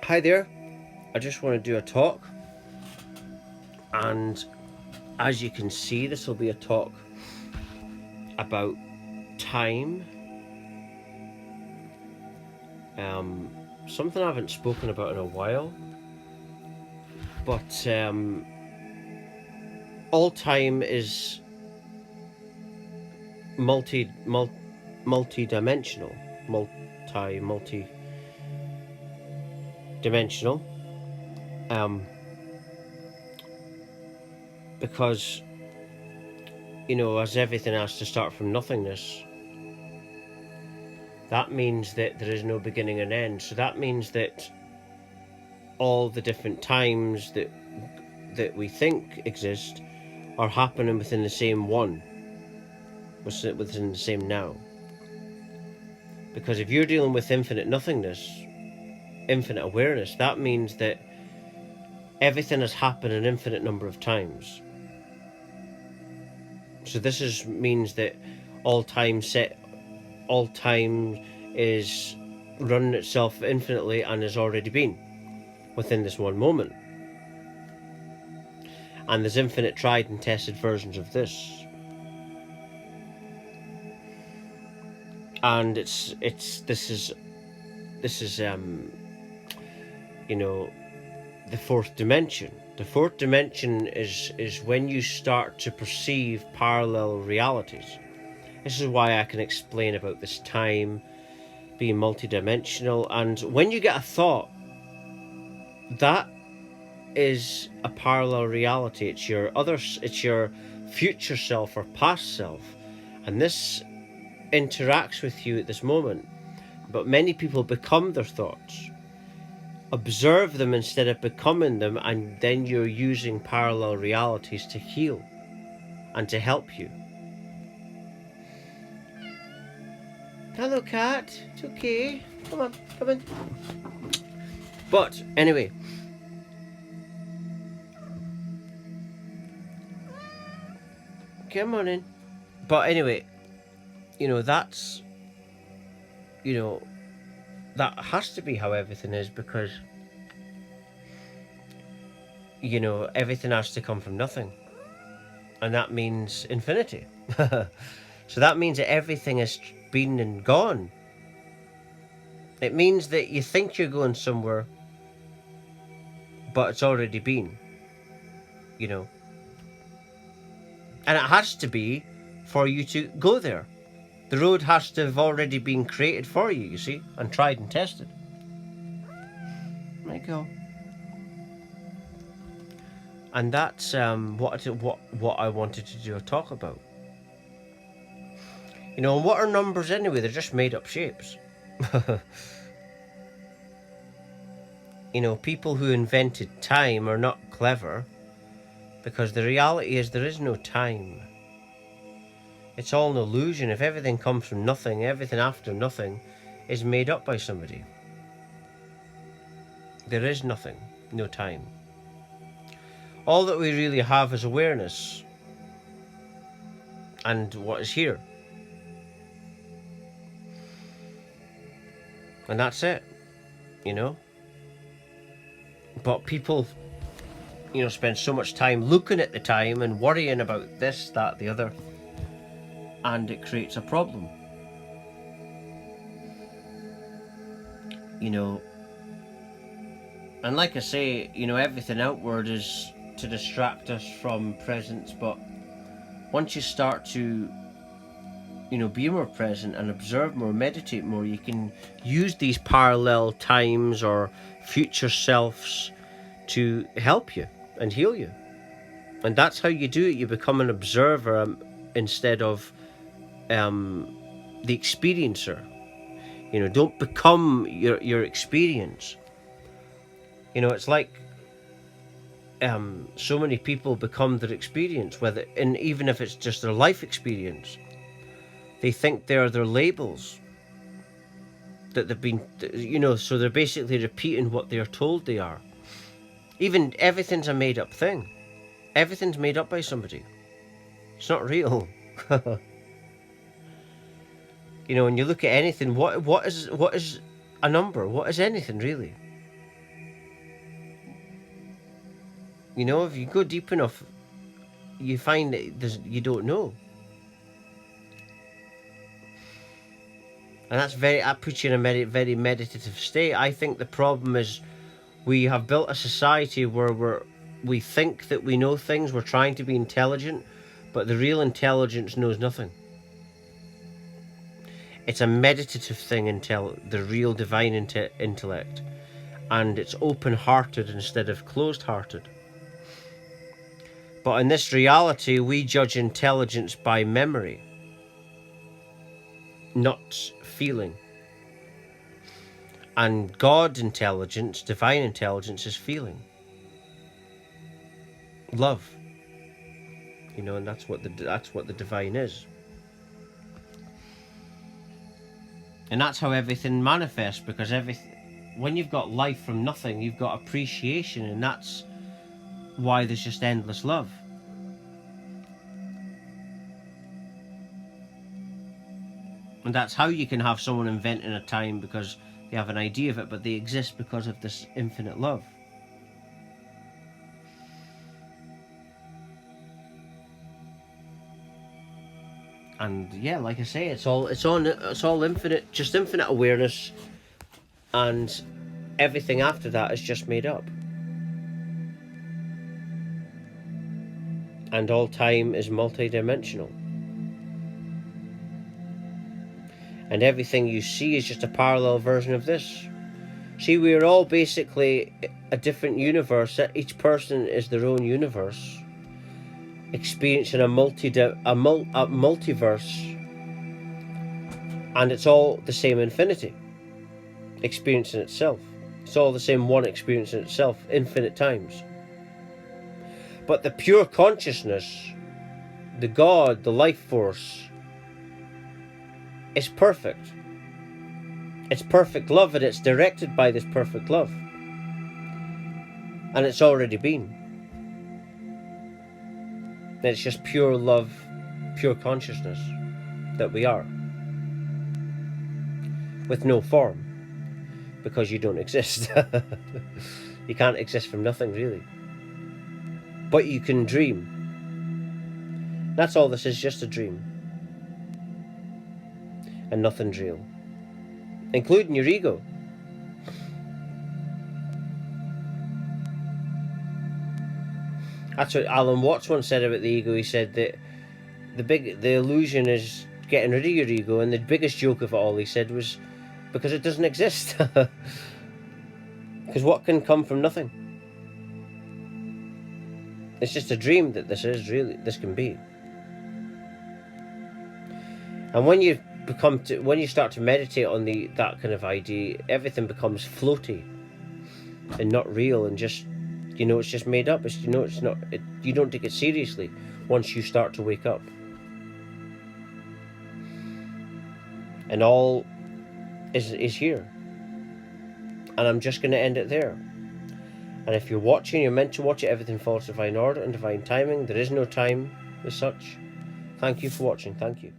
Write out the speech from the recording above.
Hi there, I just want to do a talk, and as you can see, this will be a talk about time. Something I haven't spoken about in a while, but all time is multi-dimensional, multi-dimensional, because as everything has to start from nothingness, that means that there is no beginning and end. So that means that all the different times that we think exist are happening within the same one, within the same now. Because if you're dealing with infinite nothingness, infinite awareness, that means that everything has happened an infinite number of times. So this means that all time is running itself infinitely and has already been within this one moment. And there's infinite tried and tested versions of this. And this is the fourth dimension. The fourth dimension is when you start to perceive parallel realities. This is why I can explain about this time being multidimensional. And when you get a thought, that is a parallel reality. It's your future self or past self, and this interacts with you at this moment. But many people become their thoughts. Observe them instead of becoming them, and then you're using parallel realities to heal and to help you. Hello, cat. It's okay. Come on. But anyway, come on in. But anyway, that's that has to be how everything is, because everything has to come from nothing, and that means infinity. So that means that everything has been and gone. It means that you think you're going somewhere, but it's already been, and it has to be for you to go there. The road has to have already been created for you, you see, and tried and tested. There you go. And that's what I wanted to do a talk about. And what are numbers anyway? They're just made up shapes. People who invented time are not clever, because the reality is there is no time. It's all an illusion. If everything comes from nothing, everything after nothing is made up by somebody. There is nothing, no time. All that we really have is awareness and what is here. And that's it, But people, spend so much time looking at the time and worrying about this, that, the other, and it creates a problem. And like I say, everything outward is to distract us from presence, but once you start to be more present and observe more, meditate more, you can use these parallel times or future selves to help you and heal you. And that's how you do it. You become an observer instead of the experiencer. Don't become your experience. It's like so many people become their experience, even if it's just their life experience. They think they're their labels, that they've been, so they're basically repeating what they're told they are. Even everything's a made up thing. Everything's made up by somebody. It's not real. When you look at anything, what is a number? What is anything really? You know, if you go deep enough, you find that you don't know. And that puts you in a very meditative state. I think the problem is we have built a society where we think that we know things, we're trying to be intelligent, but the real intelligence knows nothing. It's a meditative thing, the real divine intellect. And it's open-hearted instead of closed-hearted. But in this reality, we judge intelligence by memory, not feeling. And God intelligence, divine intelligence, is feeling. Love. You know, and that's what the divine is. And that's how everything manifests, because when you've got life from nothing, you've got appreciation, and that's why there's just endless love. And that's how you can have someone inventing a time because they have an idea of it, but they exist because of this infinite love. And yeah, like I say, it's all infinite, just infinite awareness, and everything after that is just made up. And all time is multidimensional. And everything you see is just a parallel version of this. See, we're all basically a different universe. Each person is their own universe, experiencing a multiverse, and it's all the same infinity experiencing itself. It's all the same one experience in itself, infinite times. But the pure consciousness, the God, the life force, is perfect. It's perfect love, and it's directed by this perfect love. And it's already been. And it's just pure love, pure consciousness that we are. With no form. Because you don't exist. You can't exist from nothing, really. But you can dream. That's all this is, just a dream. And nothing's real. Including your ego. That's what Alan Watts once said about the ego. He said that the illusion is getting rid of your ego, and the biggest joke of it all, he said, was because it doesn't exist. Because what can come from nothing? It's just a dream that this can be. And when you start to meditate on that kind of idea, everything becomes floaty and not real, and just, it's just made up. You don't take it seriously once you start to wake up. And all is here. And I'm just going to end it there. And if you're watching, you're meant to watch it. Everything follows divine order and divine timing. There is no time as such. Thank you for watching. Thank you.